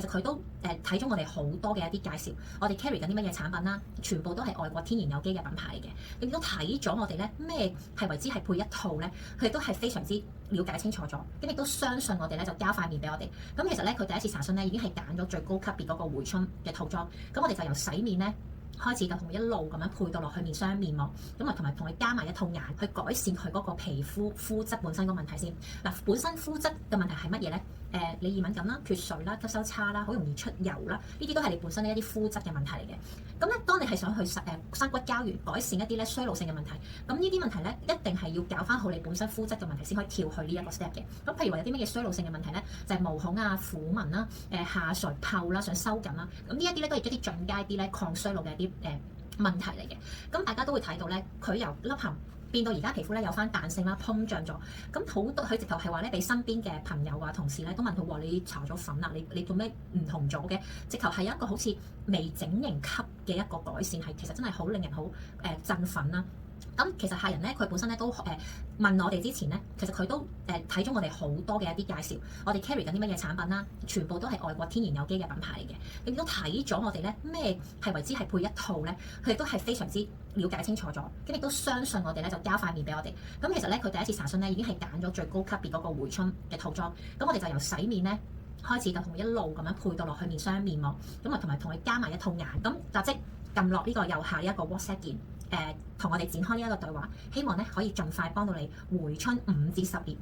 其實佢都睇咗我哋好多嘅一啲介紹，我哋 carry 緊啲乜嘢產品啦，全部都係外國天然有機嘅品牌嚟嘅。亦都睇咗我哋咧咩係為之係配一套咧，佢哋都係非常之了解清楚咗，咁亦都相信我哋咧就交塊面俾我哋。咁其實咧佢第一次查詢咧已經係揀咗最高級別嗰個回春嘅套裝，咁我哋就由洗面咧開始就同佢一路咁樣配到落去面霜面膜，咁啊同埋同佢加埋一套顏去改善佢嗰個皮膚膚質本身個問題先。嗱，本身膚質嘅問題係乜嘢咧？你易敏感啦、缺水啦、吸收差啦、好容易出油啦，呢啲都係你本身一啲膚質嘅問題嚟嘅。咁咧，當你係想去生骨膠原改善一啲咧衰老性嘅問題，咁呢啲問題咧一定係要搞翻好你本身膚質嘅問題先可以跳去呢一個 step 嘅。咁譬如話有啲乜嘢衰老性嘅問題咧，就係毛孔啊、虎紋啦、下垂泡啦、想收緊啦，咁呢一啲咧都係一啲進階啲咧抗衰老嘅一啲問題嚟嘅。咁大家都會睇到咧，佢由凹陷變到而家皮膚咧有翻彈性啦，膨脹咗。咁好多佢直頭係話咧，俾身邊嘅朋友啊、同事咧都問佢話：你搽咗粉啦，你做咩唔同咗嘅？直頭係一個好似微整形級嘅一個改善，係其實真係好令人好振奮啦。咁其實客人咧，佢本身咧都問我哋之前咧，其實佢都睇咗我哋好多嘅一啲介紹，我哋 carry 緊啲乜嘢產品啦，全部都係外國天然有機嘅品牌嚟嘅。亦都睇咗我哋咧咩係為之係配一套咧，佢哋都係非常之了解清楚咗，咁亦都相信我哋咧就交塊面俾我哋。咁其實咧佢第一次查詢咧已經係揀咗最高級別嗰個回春嘅套裝，咁我哋就由洗面咧開始就同佢一路咁樣配到落去面霜面膜，咁啊同埋同佢加埋一套顏，咁立即撳落呢個右下一個 WhatsApp 鍵。同我哋展開呢一個對話，希望咧可以盡快幫到你回春5至10年。